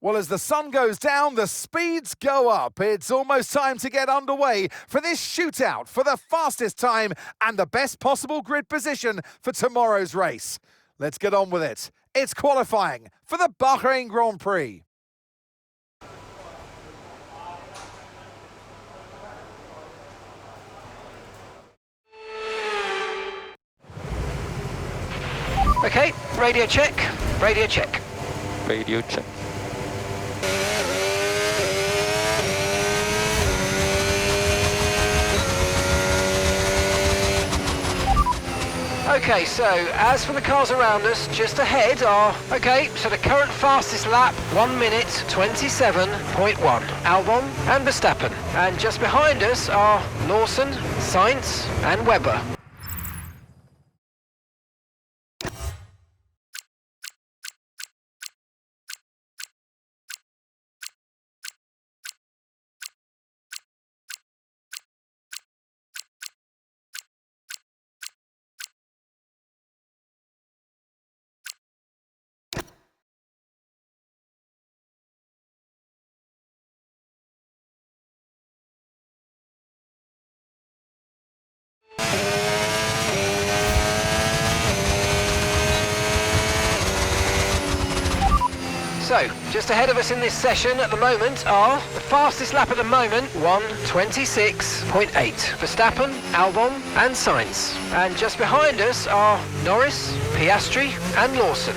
Well, as the sun goes down, the speeds go up. It's almost time to get underway for this shootout for the fastest time and the best possible grid position for tomorrow's race. Let's get on with it. It's qualifying for the Bahrajn Grand Prix. Okay, radio check, radio check. Radio check. Okay, so as for the cars around us, just ahead are, so the current fastest lap, 1 minute 27.1, Albon and Verstappen. And just behind us are Lawson, Sainz and Webber. So, just ahead of us in this session at the moment are the fastest lap at the moment, 1:26.8. Verstappen, Albon and Sainz. And just behind us are Norris, Piastri and Lawson.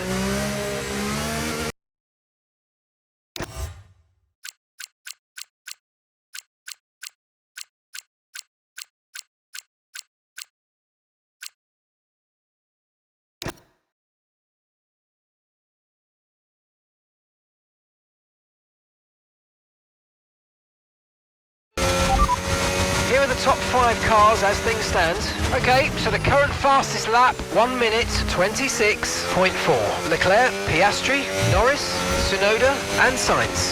Here are the top 5 cars as things stand. Okay, so the current fastest lap, 1 minute 26.4. Leclerc, Piastri, Norris, Tsunoda and Sainz.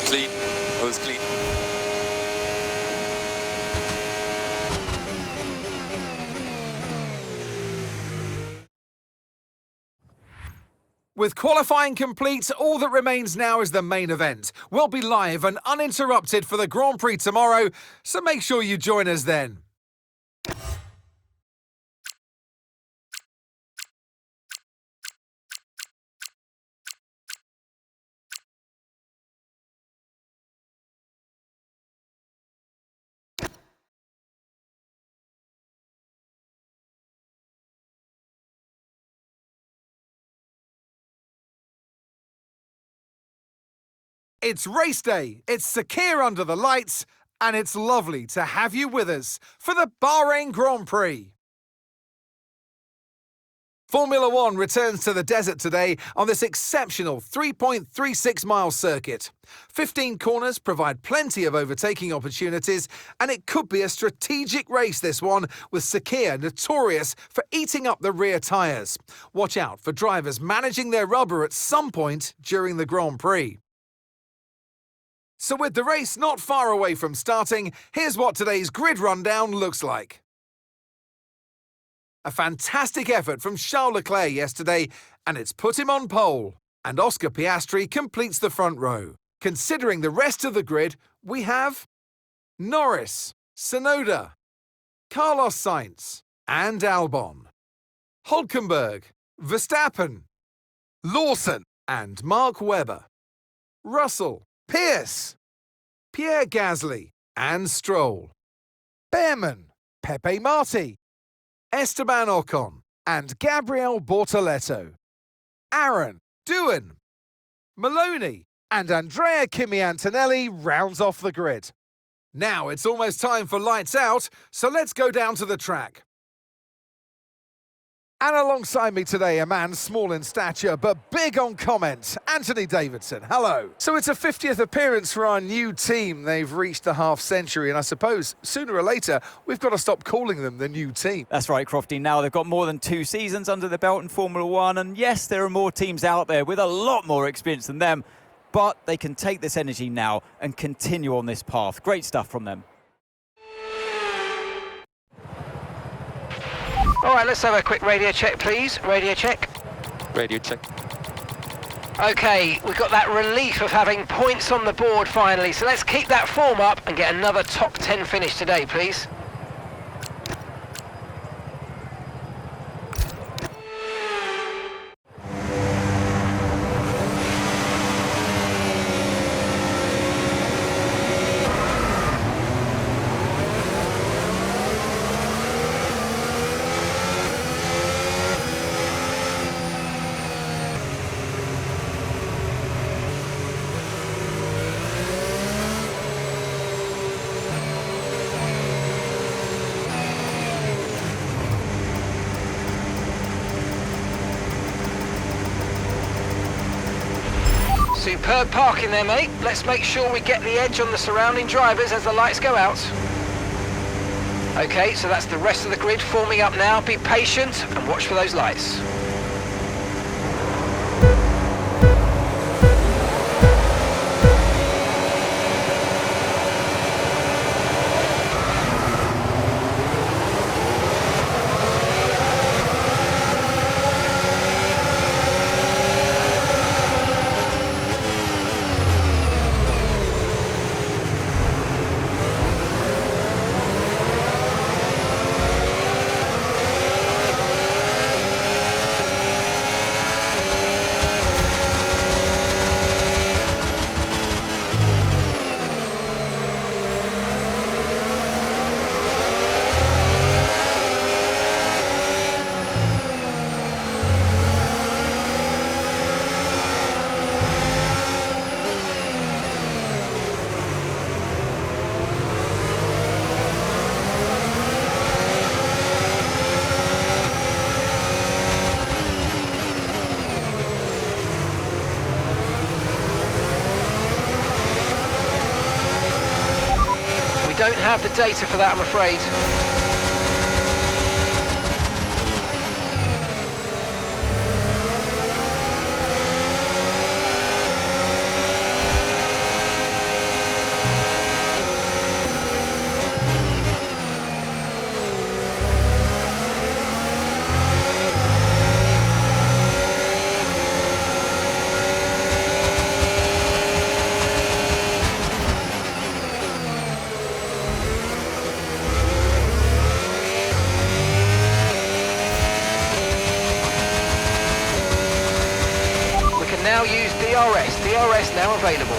Clean. Hose clean. With qualifying complete, all that remains now is the main event. We'll be live and uninterrupted for the Grand Prix tomorrow, so make sure you join us then. It's race day, it's secure under the lights, and it's lovely to have you with us for the Bahrajn Grand Prix. Formula One returns to the desert today on this exceptional 3.36-mile circuit. 15 corners provide plenty of overtaking opportunities, and it could be a strategic race, this one, with Sakir notorious for eating up the rear tyres. Watch out for drivers managing their rubber at some point during the Grand Prix. So with the race not far away from starting, here's what today's grid rundown looks like. A fantastic effort from Charles Leclerc yesterday, and it's put him on pole. And Oscar Piastri completes the front row. Considering the rest of the grid, we have Norris, Tsunoda, Carlos Sainz, and Albon. Hulkenberg, Verstappen, Lawson, and Mark Webber. Russell, Pierce, Pierre Gasly, and Stroll. Behrman, Pepe Marti, Esteban Ocon, and Gabriel Bortoleto. Aaron, Doohan, Maloney, and Andrea Kimi Antonelli rounds off the grid. Now it's almost time for lights out, so let's go down to the track. And alongside me today, a man small in stature but big on comment, Anthony Davidson. Hello. So it's a 50th appearance for our new team. They've reached the half century, and I suppose sooner or later we've got to stop calling them the new team. That's right, Crofty. Now they've got more than 2 seasons under the belt in Formula One, and yes, there are more teams out there with a lot more experience than them, but they can take this energy now and continue on this path. Great stuff from them. All right, let's have a quick radio check, please. Radio check. Radio check. OK, we've got that relief of having points on the board finally, so let's keep that form up and get another top 10 finish today, please. Superb parking there, mate. Let's make sure we get the edge on the surrounding drivers as the lights go out. OK, so that's the rest of the grid forming up now. Be patient and watch for those lights. Don't have the data for that, I'm afraid. Now use DRS now available.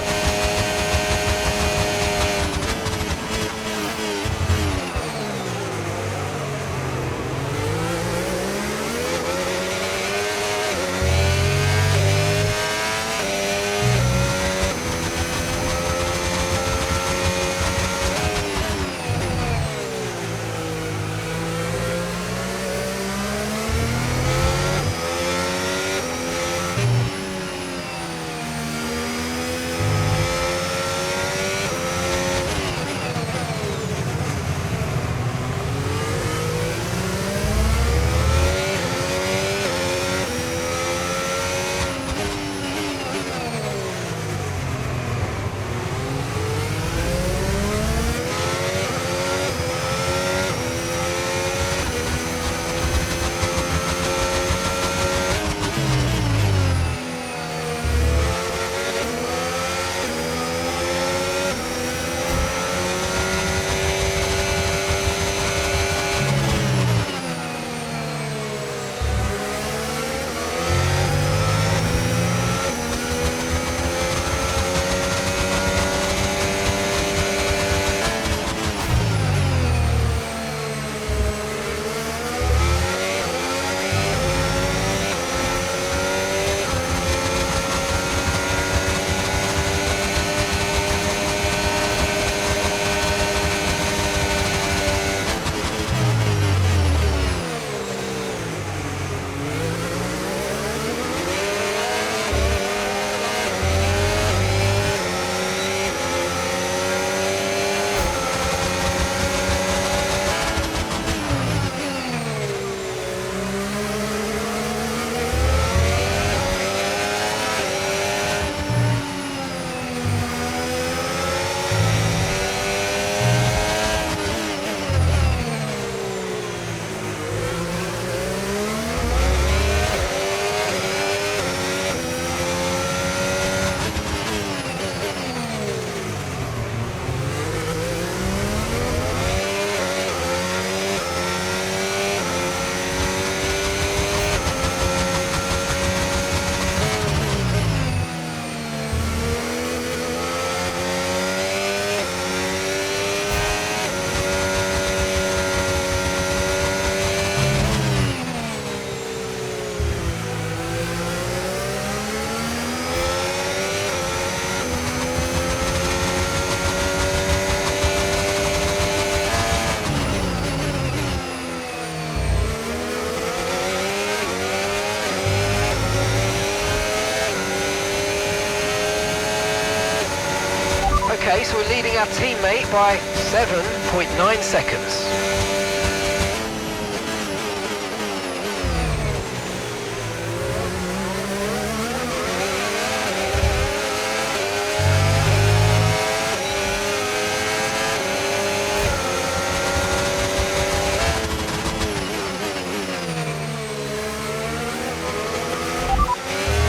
Okay, so we're leading our teammate by 7.9 seconds.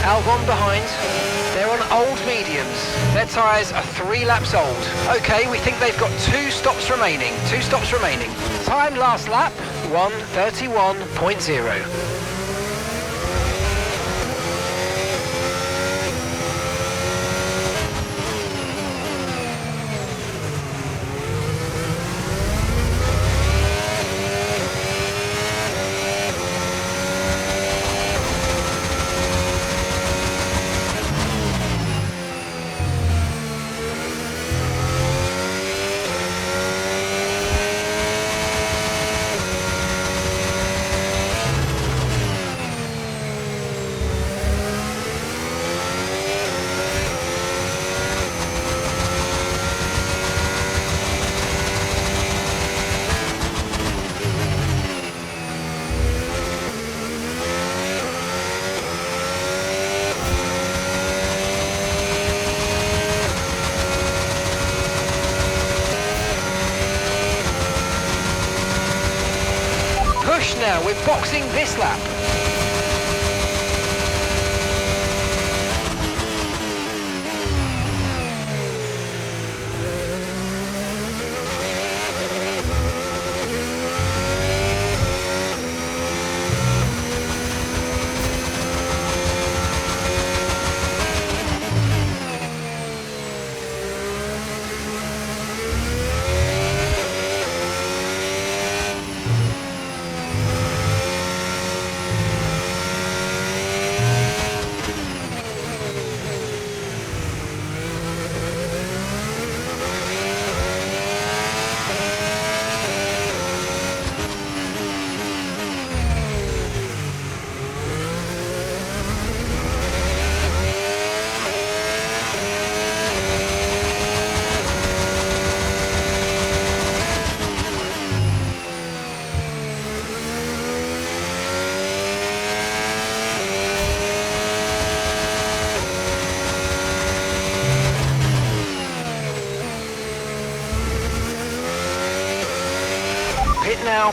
Albon behind. They're on old mediums. Their tyres are 3 laps old. Okay, we think they've got 2 stops remaining. 2 stops remaining. Time last lap, 1:31.0. Now, we're boxing this lap.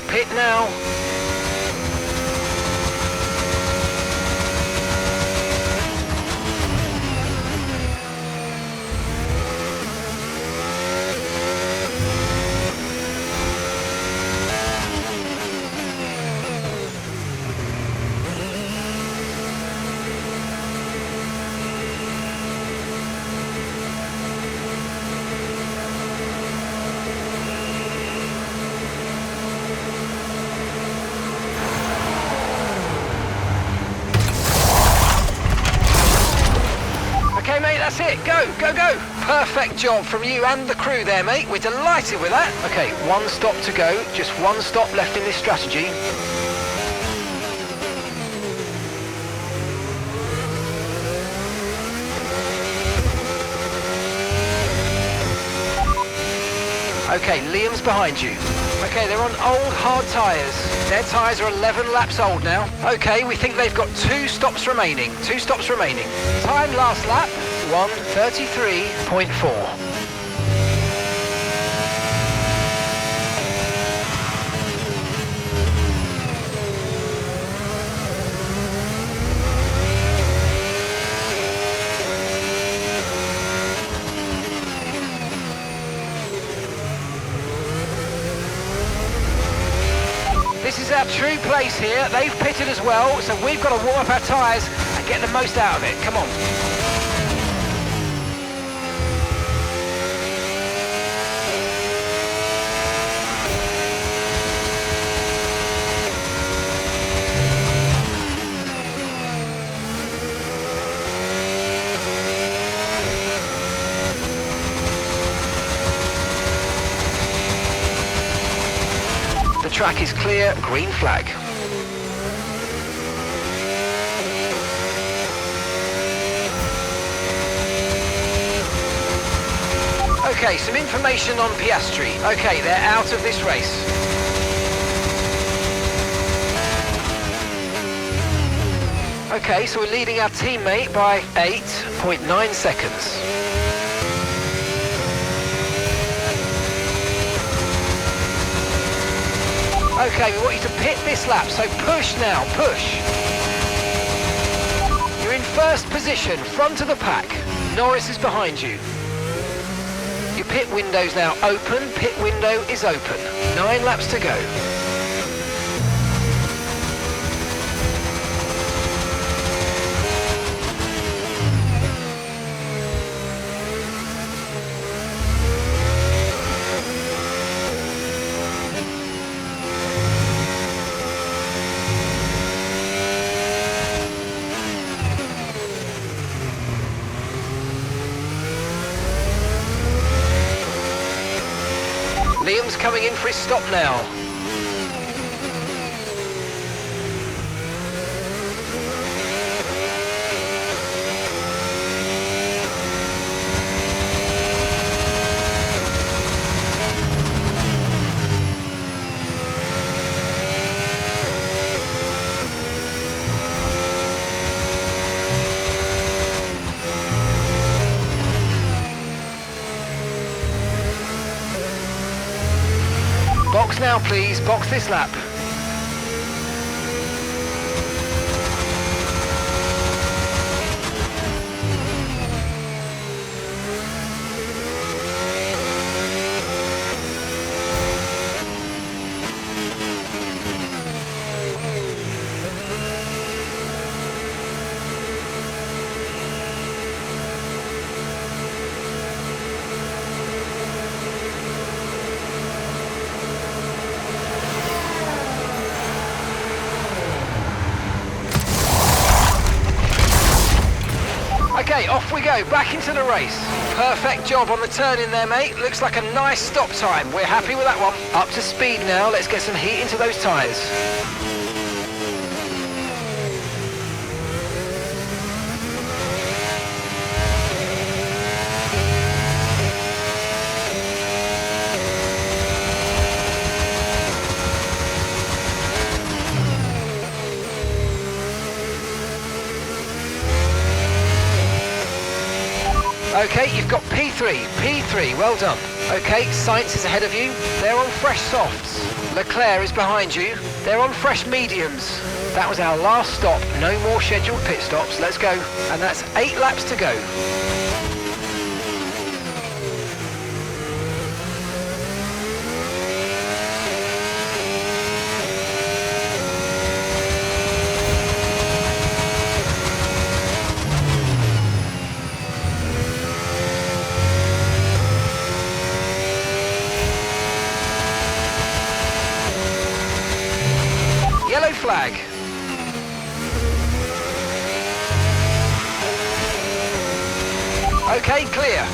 Pit now. Okay, mate, that's it. Go, go, go. Perfect job from you and the crew there, mate. We're delighted with that. Okay, 1 stop to go. Just 1 stop left in this strategy. Okay, Liam's behind you. Okay, they're on old hard tyres. Their tyres are 11 laps old now. Okay, we think they've got 2 stops remaining. 2 stops remaining. Time last lap, 1:33.4. This is our true place here. They've pitted as well, so we've got to warm up our tyres and get the most out of it. Come on. The track is clear, green flag. Okay, some information on Piastri. Okay, they're out of this race. Okay, so we're leading our teammate by 8.9 seconds. Okay, we want you to pit this lap, so push now, push. You're in first position, front of the pack. Norris is behind you. Your pit window's now open, pit window is open. 9 laps to go. Liam's coming in for his stop now. Box now, please. Box this lap. Okay, off we go, back into the race. Perfect job on the turn in there, mate. Looks like a nice stop time. We're happy with that one. Up to speed now, let's get some heat into those tyres. Okay, you've got P3, well done. Okay, Sainz is ahead of you. They're on fresh softs. Leclerc is behind you. They're on fresh mediums. That was our last stop. No more scheduled pit stops. Let's go. And that's 8 laps to go. Yellow flag. Okay, clear.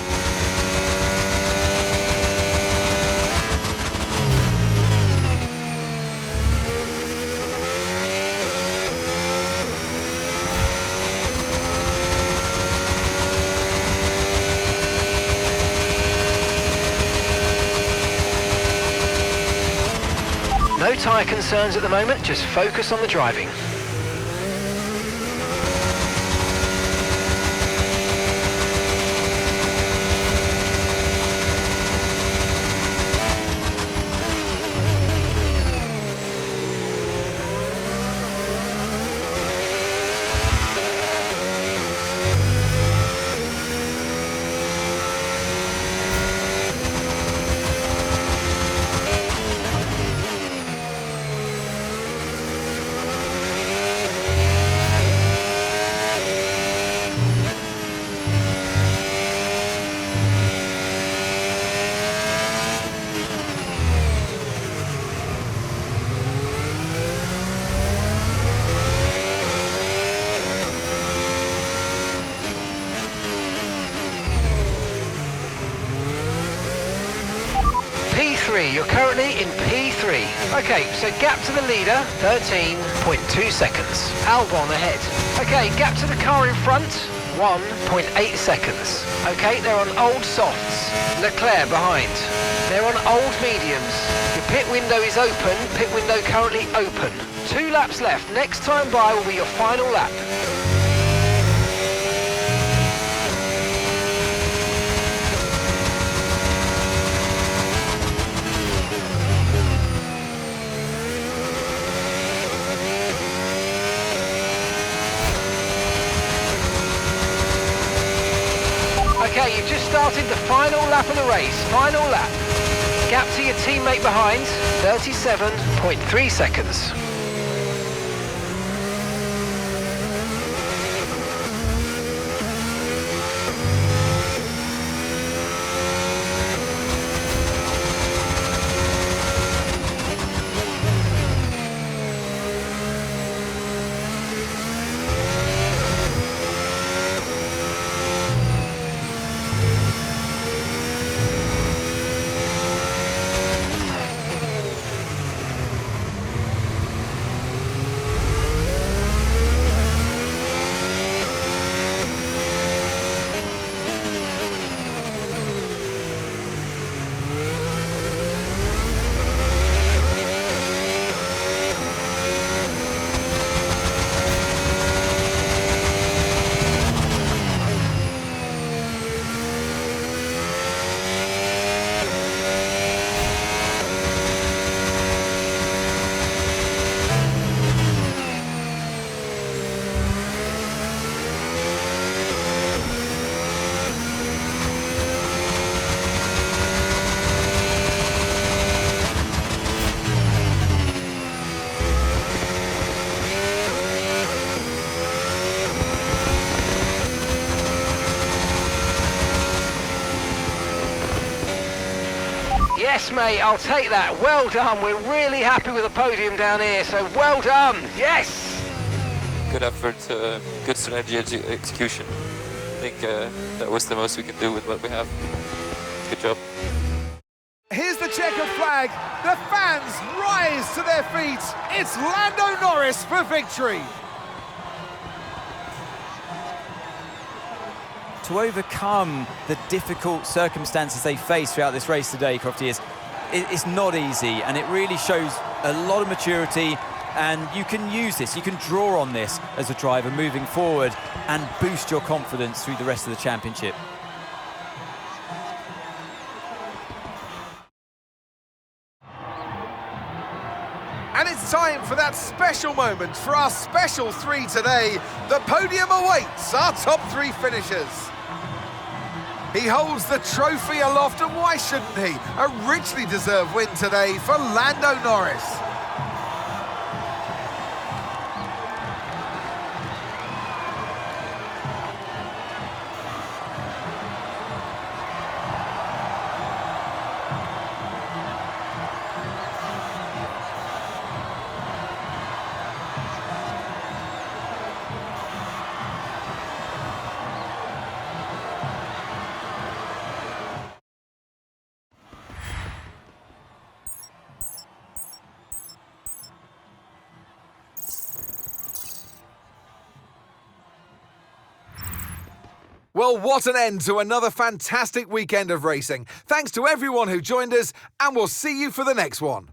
No tyre concerns at the moment, just focus on the driving. P3, you're currently in P3. Okay, so gap to the leader, 13.2 seconds. Albon ahead. Okay, gap to the car in front, 1.8 seconds. Okay, they're on old softs. Leclerc behind. They're on old mediums. Your pit window is open. Pit window currently open. 2 laps left. Next time by will be your final lap. Okay, you've just started the final lap of the race. Final lap. Gap to your teammate behind, 37.3 seconds. Yes, mate, I'll take that. Well done. We're really happy with the podium down here, so well done. Yes! Good effort, good strategy execution. I think that was the most we could do with what we have. Good job. Here's the checkered flag. The fans rise to their feet. It's Lando Norris for victory. To overcome the difficult circumstances they face throughout this race today, Crofty, it's not easy, and it really shows a lot of maturity, and you can use this, you can draw on this as a driver moving forward and boost your confidence through the rest of the championship. And it's time for that special moment for our special 3 today. The podium awaits our top 3 finishers. He holds the trophy aloft, and why shouldn't he? A richly deserved win today for Lando Norris. Well, what an end to another fantastic weekend of racing. Thanks to everyone who joined us, and we'll see you for the next one.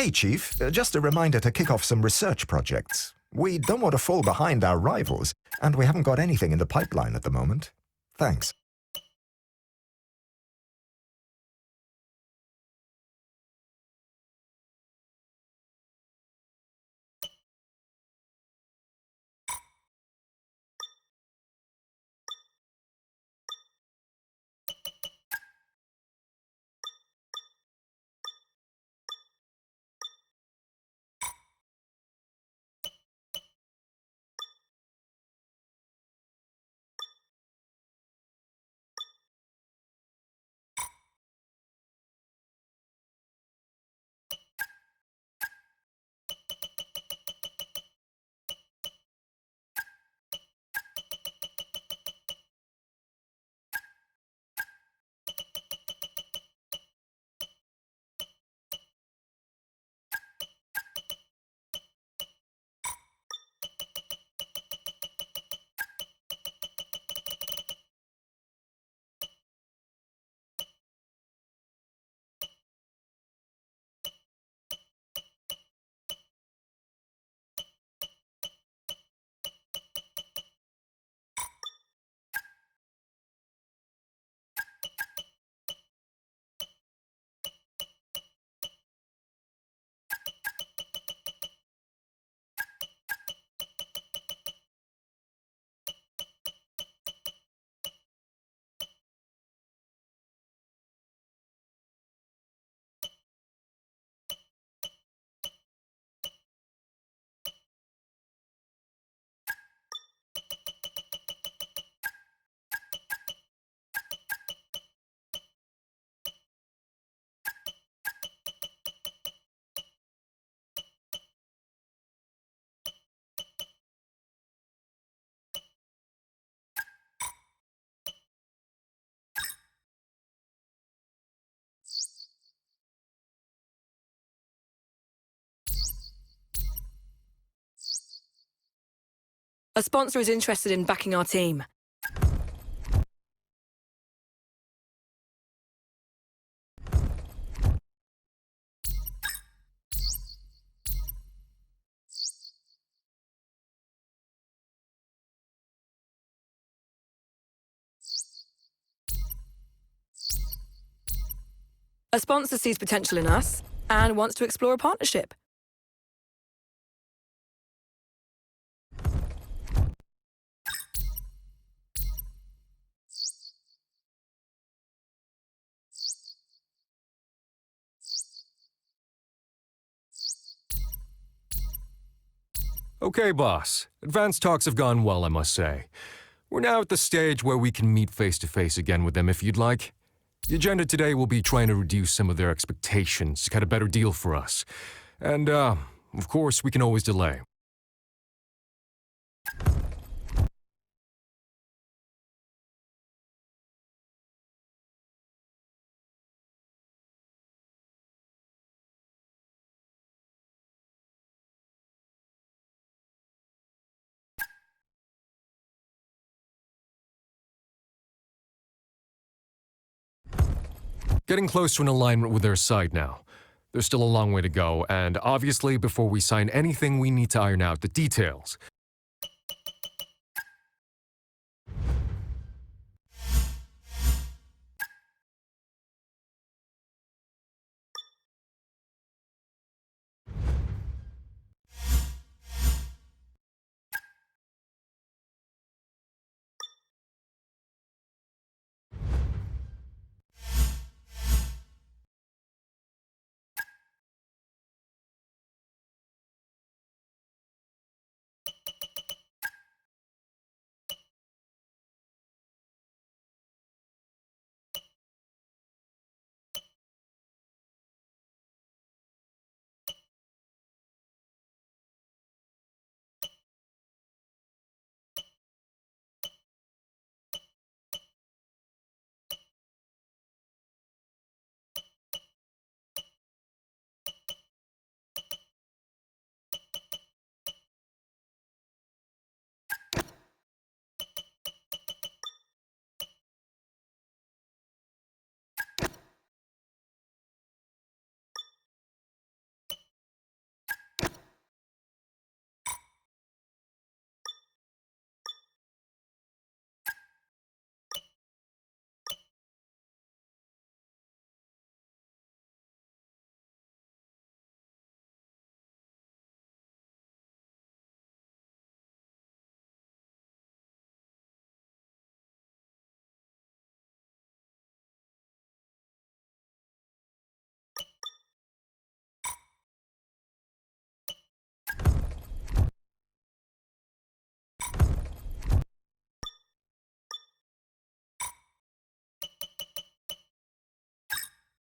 Hey, Chief. Just a reminder to kick off some research projects. We don't want to fall behind our rivals, and we haven't got anything in the pipeline at the moment. Thanks. A sponsor is interested in backing our team. A sponsor sees potential in us and wants to explore a partnership. Okay, boss. Advanced talks have gone well, I must say. We're now at the stage where we can meet face-to-face again with them if you'd like. The agenda today will be trying to reduce some of their expectations to get a better deal for us. And, of course, we can always delay. Getting close to an alignment with their side now. There's still a long way to go, and obviously, before we sign anything, we need to iron out the details.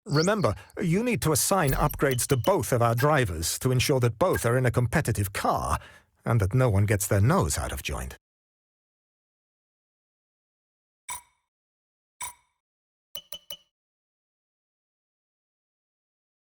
Remember, you need to assign upgrades to both of our drivers to ensure that both are in a competitive car and that no one gets their nose out of joint.